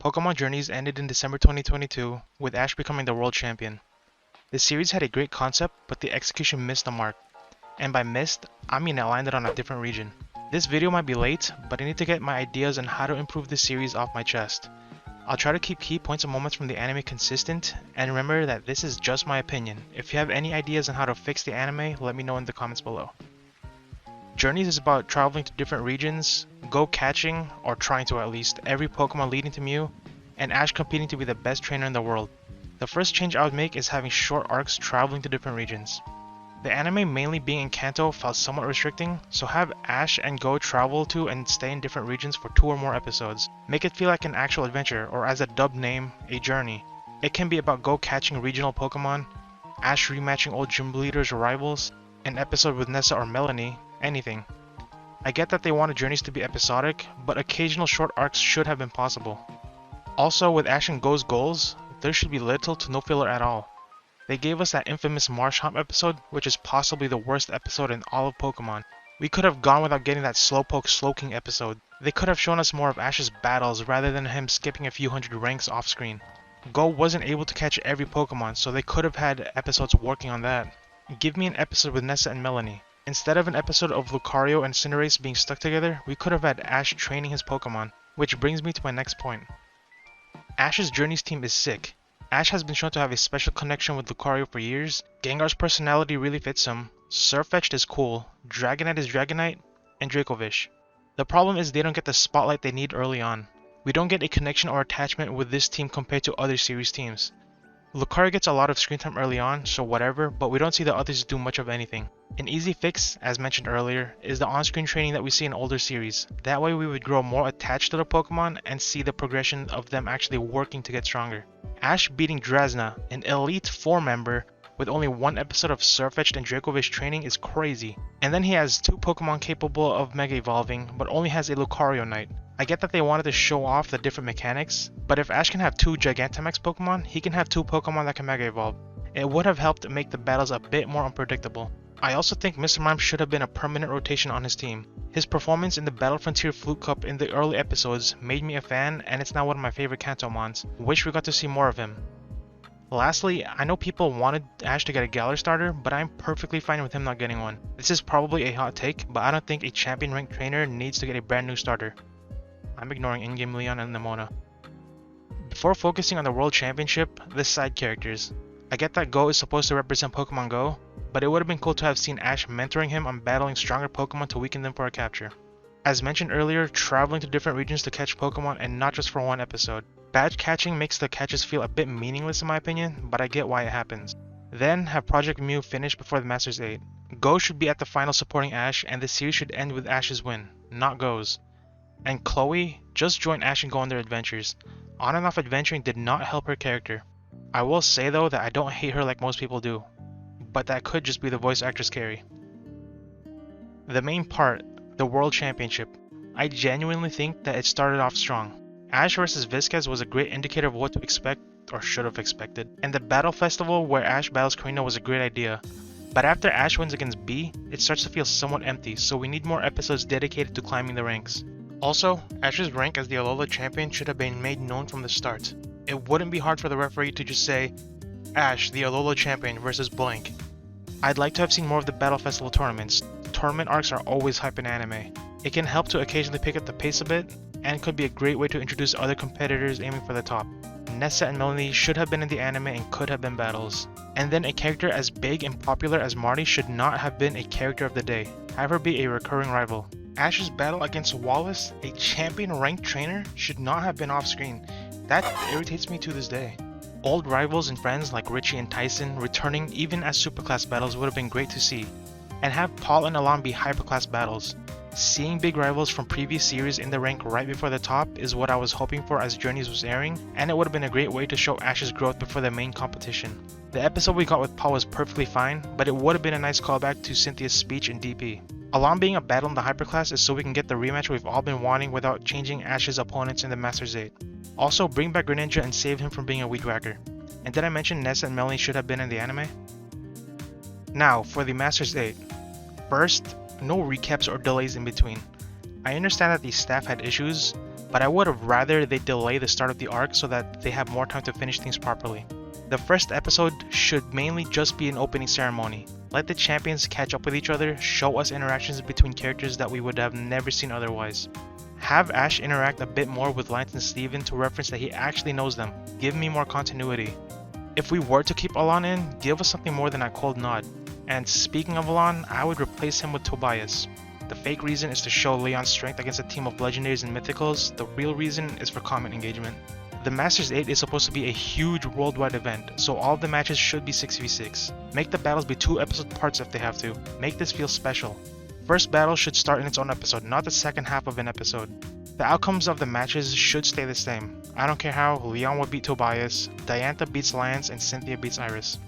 Pokemon Journeys ended in December 2022, with Ash becoming the world champion. The series had a great concept, but the execution missed the mark. And by missed, I mean it landed on a different region. This video might be late, but I need to get my ideas on how to improve this series off my chest. I'll try to keep key points and moments from the anime consistent, and remember that this is just my opinion. If you have any ideas on how to fix the anime, let me know in the comments below. Journeys is about traveling to different regions, go catching, or trying to at least, every Pokemon leading to Mew, and Ash competing to be the best trainer in the world. The first change I would make is having short arcs traveling to different regions. The anime mainly being in Kanto felt somewhat restricting, so have Ash and Go travel to and stay in different regions for 2 or more episodes. Make it feel like an actual adventure, or as a dubbed name, a journey. It can be about Go catching regional Pokemon, Ash rematching old gym leaders or rivals, an episode with Nessa or Melanie, anything. I get that they wanted Journeys to be episodic, but occasional short arcs should have been possible. Also, with Ash and Go's goals, there should be little to no filler at all. They gave us that infamous Marsh Hump episode, which is possibly the worst episode in all of Pokemon. We could have gone without getting that Slowpoke Slowking episode. They could have shown us more of Ash's battles rather than him skipping a few hundred ranks off screen. Go wasn't able to catch every Pokemon, so they could have had episodes working on that. Give me an episode with Nessa and Melanie. Instead of an episode of Lucario and Cinderace being stuck together, we could have had Ash training his Pokemon, which brings me to my next point. Ash's Journeys team is sick. Ash has been shown to have a special connection with Lucario for years, Gengar's personality really fits him, Surfetch'd is cool, Dragonite is Dragonite, and Dracovish. The problem is they don't get the spotlight they need early on. We don't get a connection or attachment with this team compared to other series teams. Lucario gets a lot of screen time early on, so whatever, but we don't see the others do much of anything. An easy fix, as mentioned earlier, is the on-screen training that we see in older series. That way we would grow more attached to the Pokemon and see the progression of them actually working to get stronger. Ash beating Drazna, an Elite 4 member, with only 1 episode of Surfetch'd and Dracovish training is crazy. And then he has 2 Pokemon capable of Mega Evolving, but only has a Lucario Knight. I get that they wanted to show off the different mechanics, but if Ash can have 2 Gigantamax Pokemon, he can have 2 Pokemon that can Mega Evolve. It would have helped make the battles a bit more unpredictable. I also think Mr. Mime should have been a permanent rotation on his team. His performance in the Battle Frontier Flute Cup in the early episodes made me a fan, and it's now one of my favorite Kantomons. Wish we got to see more of him. Lastly, I know people wanted Ash to get a Galar starter, but I'm perfectly fine with him not getting one. This is probably a hot take, but I don't think a champion ranked trainer needs to get a brand new starter. I'm ignoring in-game Leon and Nemona. Before focusing on the World Championship, the side characters. I get that Go is supposed to represent Pokemon Go, but it would have been cool to have seen Ash mentoring him on battling stronger Pokemon to weaken them for a capture. As mentioned earlier, traveling to different regions to catch Pokemon and not just for 1 episode. Badge catching makes the catches feel a bit meaningless in my opinion, but I get why it happens. Then have Project Mew finish before the Masters 8. Go should be at the final supporting Ash, and the series should end with Ash's win, not Go's. And Chloe, just join Ash and go on their adventures. On and off adventuring did not help her character. I will say though that I don't hate her like most people do, but that could just be the voice actress Carrie. The main part, the World Championship. I genuinely think that it started off strong. Ash vs Viscaz was a great indicator of what to expect, or should have expected, and the Battle Festival where Ash battles Karina was a great idea. But after Ash wins against B, it starts to feel somewhat empty, so we need more episodes dedicated to climbing the ranks. Also, Ash's rank as the Alola champion should have been made known from the start. It wouldn't be hard for the referee to just say, Ash, the Alola champion versus blank. I'd like to have seen more of the Battle Festival tournaments. Tournament arcs are always hype in anime. It can help to occasionally pick up the pace a bit, and could be a great way to introduce other competitors aiming for the top. Nessa and Melanie should have been in the anime and could have been battles. And then a character as big and popular as Marty should not have been a character of the day. Have her be a recurring rival. Ash's battle against Wallace, a champion ranked trainer, should not have been off screen. That irritates me to this day. Old rivals and friends like Richie and Tyson returning even as superclass battles would have been great to see. And have Paul and Alon be hyperclass battles. Seeing big rivals from previous series in the rank right before the top is what I was hoping for as Journeys was airing, and it would have been a great way to show Ash's growth before the main competition. The episode we got with Paul was perfectly fine, but it would have been a nice callback to Cynthia's speech in DP. Alon being a battle in the hyperclass is so we can get the rematch we've all been wanting without changing Ash's opponents in the Masters 8. Also, bring back Greninja and save him from being a weed whacker. And did I mention Nessa and Melanie should have been in the anime? Now, for the Masters 8. First, no recaps or delays in between. I understand that the staff had issues, but I would have rather they delay the start of the arc so that they have more time to finish things properly. The first episode should mainly just be an opening ceremony. Let the champions catch up with each other, show us interactions between characters that we would have never seen otherwise. Have Ash interact a bit more with Lance and Steven to reference that he actually knows them. Give me more continuity. If we were to keep Alon in, give us something more than that cold nod. And speaking of Alon, I would replace him with Tobias. The fake reason is to show Leon's strength against a team of legendaries and mythicals. The real reason is for comment engagement. The Masters 8 is supposed to be a huge worldwide event, so all of the matches should be 6v6. Make the battles be 2 episode parts if they have to. Make this feel special. First battle should start in its own episode, not the second half of an episode. The outcomes of the matches should stay the same. I don't care how, Leon would beat Tobias, Diantha beats Lance, and Cynthia beats Iris.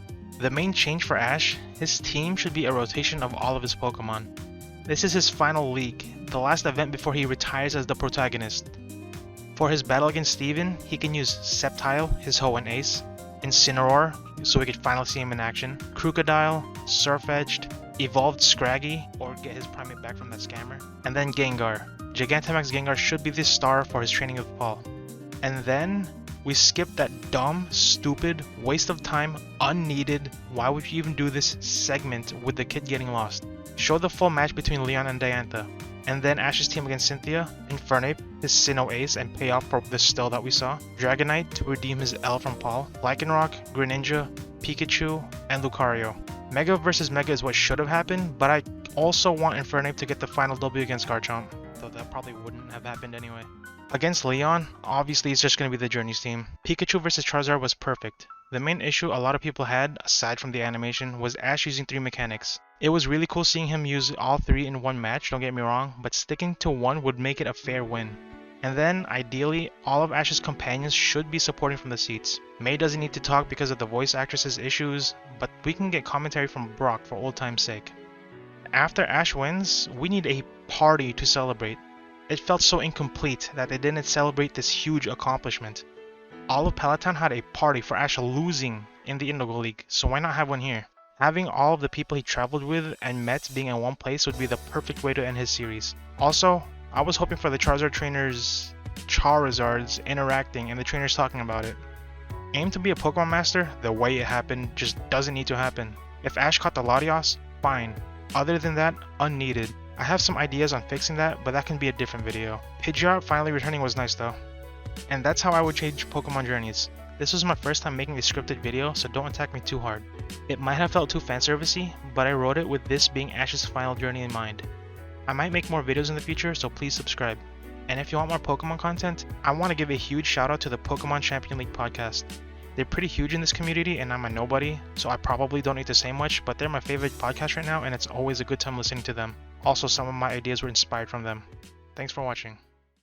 The main change for Ash, his team should be a rotation of all of his Pokemon. This is his final league, the last event before he retires as the protagonist. For his battle against Steven, he can use Sceptile, his Ho and Ace, Incineroar, so we could finally see him in action, Krookodile, Surf-Edged, Evolved Scraggy, or get his Primate back from that scammer, and then Gengar. Gigantamax Gengar should be the star for his training with Paul. And then, we skip that dumb, stupid, waste of time, unneeded, why would you even do this segment with the kid getting lost. Show the full match between Leon and Diantha. And then Ash's team against Cynthia, Infernape, his Sinnoh Ace and pay off for the still that we saw, Dragonite to redeem his L from Paul, Lycanroc, Greninja, Pikachu, and Lucario. Mega vs Mega is what should have happened, but I also want Infernape to get the final W against Garchomp, though that probably wouldn't have happened anyway. Against Leon, obviously it's just going to be the Journeys team. Pikachu vs Charizard was perfect. The main issue a lot of people had, aside from the animation, was Ash using 3 mechanics. It was really cool seeing him use all 3 in one match, don't get me wrong, but sticking to one would make it a fair win. And then, ideally, all of Ash's companions should be supporting from the seats. May doesn't need to talk because of the voice actress's issues, but we can get commentary from Brock for old time's sake. After Ash wins, we need a party to celebrate. It felt so incomplete that they didn't celebrate this huge accomplishment. All of Peloton had a party for Ash losing in the Indigo League, so why not have one here? Having all of the people he traveled with and met being in one place would be the perfect way to end his series. Also, I was hoping for the Charizards interacting and the trainers talking about it. Aim to be a Pokemon Master, the way it happened just doesn't need to happen. If Ash caught the Latios, fine. Other than that, unneeded. I have some ideas on fixing that, but that can be a different video. Pidgeot finally returning was nice though. And that's how I would change Pokemon Journeys. This was my first time making a scripted video, so don't attack me too hard. It might have felt too fanservice-y, but I wrote it with this being Ash's final journey in mind. I might make more videos in the future, so please subscribe. And if you want more Pokemon content, I want to give a huge shout out to the Pokemon Champion League podcast. They're pretty huge in this community and I'm a nobody, so I probably don't need to say much, but they're my favorite podcast right now and it's always a good time listening to them. Also, some of my ideas were inspired from them. Thanks for watching.